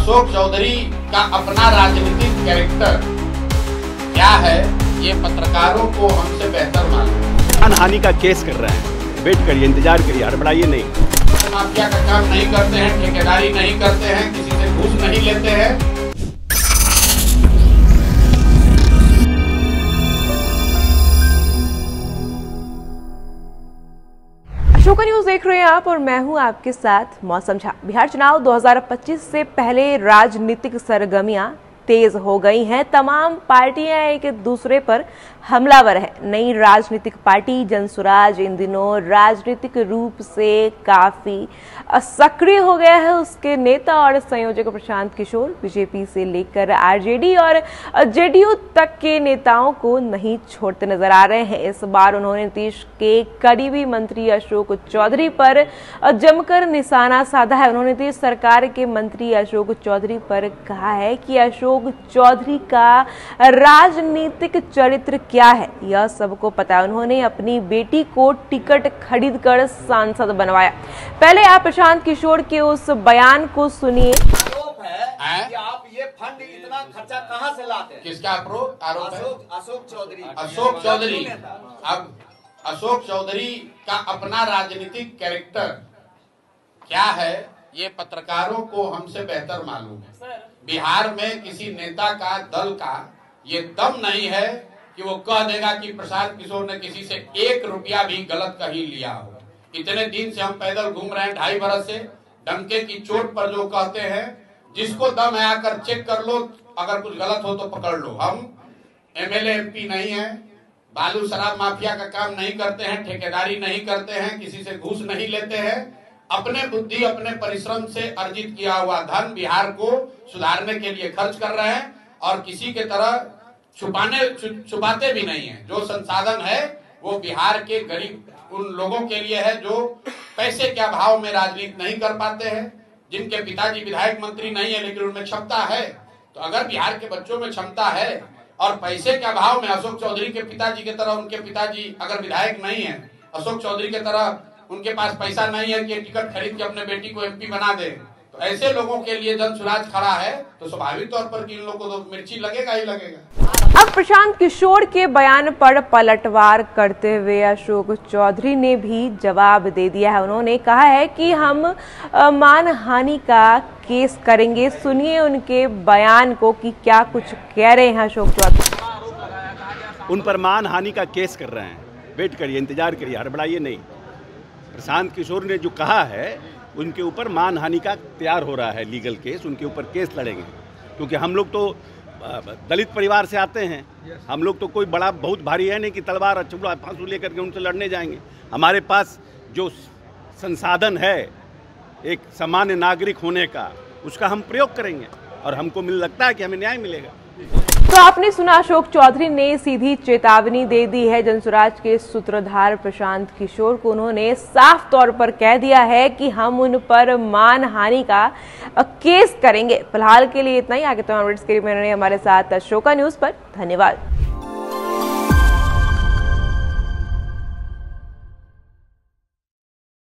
अशोक चौधरी का अपना राजनीतिक कैरेक्टर क्या है, ये पत्रकारों को हमसे बेहतर मालूम है। मानहानि का केस कर रहे हैं, वेट करिए, इंतजार करिए, हड़बड़ाइए नहीं। माफिया का काम नहीं करते हैं, ठेकेदारी नहीं करते हैं, किसी से घूस नहीं लेते हैं। अशोका न्यूज देख रहे हैं आप और मैं हूं आपके साथ मौसम झा। बिहार चुनाव 2025 से पहले राजनीतिक सरगर्मियां तेज हो गई हैं। तमाम पार्टियां एक दूसरे पर हमलावर है। नई राजनीतिक पार्टी जनसुराज इन दिनों राजनीतिक रूप से काफी सक्रिय हो गया है। उसके नेता और संयोजक प्रशांत किशोर बीजेपी से लेकर आरजेडी और जेडीयू तक के नेताओं को नहीं छोड़ते नजर आ रहे हैं। इस बार उन्होंने नीतीश के करीबी मंत्री अशोक चौधरी पर जमकर निशाना साधा है। उन्होंने नीतीश सरकार के मंत्री अशोक चौधरी पर कहा है कि अशोक चौधरी का राजनीतिक चरित्र क्या है यह सबको पता है। उन्होंने अपनी बेटी को टिकट खरीदकर सांसद बनवाया। पहले आप प्रशांत किशोर के उस बयान को सुनिए। आरोप है कि आप ये फंड इतना खर्चा कहां से लाते हैं? किसका आरोप है? अशोक चौधरी। अशोक चौधरी। अब अशोक चौधरी का अपना राजनीतिक कैरेक्टर क्या है, ये पत्रकारों को हमसे बेहतर मालूम है। बिहार में किसी नेता का, दल का ये दम नहीं है कि वो कह देगा कि प्रशांत किशोर ने किसी से 1 रुपया भी गलत कहीं लिया हो। इतने दिन से हम पैदल घूम रहे हैं, 2.5 बरस से। डंके की चोट पर जो कहते हैं, जिसको दम है आकर चेक कर लो, अगर कुछ गलत हो तो पकड़ लो। हम एमएलए एमपी नहीं है, बालू शराब माफिया का काम नहीं करते हैं, ठेकेदारी नहीं करते हैं, किसी से घूस नहीं लेते हैं। अपने बुद्धि, अपने परिश्रम से अर्जित किया हुआ धन बिहार को सुधारने के लिए खर्च कर रहे हैं और किसी के तरह छुपाते भी नहीं है। जो संसाधन है वो बिहार के गरीब उन लोगों के लिए है जो पैसे के अभाव में राजनीति नहीं कर पाते हैं, जिनके पिताजी विधायक मंत्री नहीं है लेकिन उनमें क्षमता है। तो अगर बिहार के बच्चों में क्षमता है और पैसे के अभाव में अशोक चौधरी के पिताजी की तरह उनके पिताजी अगर विधायक नहीं है, अशोक चौधरी की तरह उनके पास पैसा नहीं है कि टिकट खरीद के अपने बेटी को एमपी बना दे, तो ऐसे लोगों के लिए जनसुराज खड़ा है, तो स्वाभाविक तौर पर कि इन लोगों को तो मिर्ची लगेगा ही लगेगा। अब प्रशांत किशोर के बयान पर पलटवार करते हुए अशोक चौधरी ने भी जवाब दे दिया है। उन्होंने कहा है कि हम मानहानि का केस करेंगे। सुनिए उनके बयान को कि क्या कुछ कह रहे हैं अशोक चौधरी। उन पर मानहानि का केस कर रहे हैं, वेट करिए, इंतजार करिए, हड़बड़ाइए नहीं। प्रशांत किशोर ने जो कहा है उनके ऊपर मानहानि का तैयार हो रहा है लीगल केस, उनके ऊपर केस लड़ेंगे। क्योंकि हम लोग तो दलित परिवार से आते हैं, हम लोग तो कोई बड़ा बहुत भारी है नहीं कि तलवार अचूड़ा फांसू लेकर के उनसे लड़ने जाएंगे। हमारे पास जो संसाधन है एक सामान्य नागरिक होने का, उसका हम प्रयोग करेंगे और हमको लगता है कि हमें न्याय मिलेगा। तो आपने सुना, अशोक चौधरी ने सीधी चेतावनी दे दी है जनसुराज के सूत्रधार प्रशांत किशोर को। उन्होंने साफ तौर पर कह दिया है कि हम उन पर मानहानि का केस करेंगे। फिलहाल के लिए इतना ही। आगे तमाम अपडेट्स के लिए हमारे साथ अशोका न्यूज पर धन्यवाद।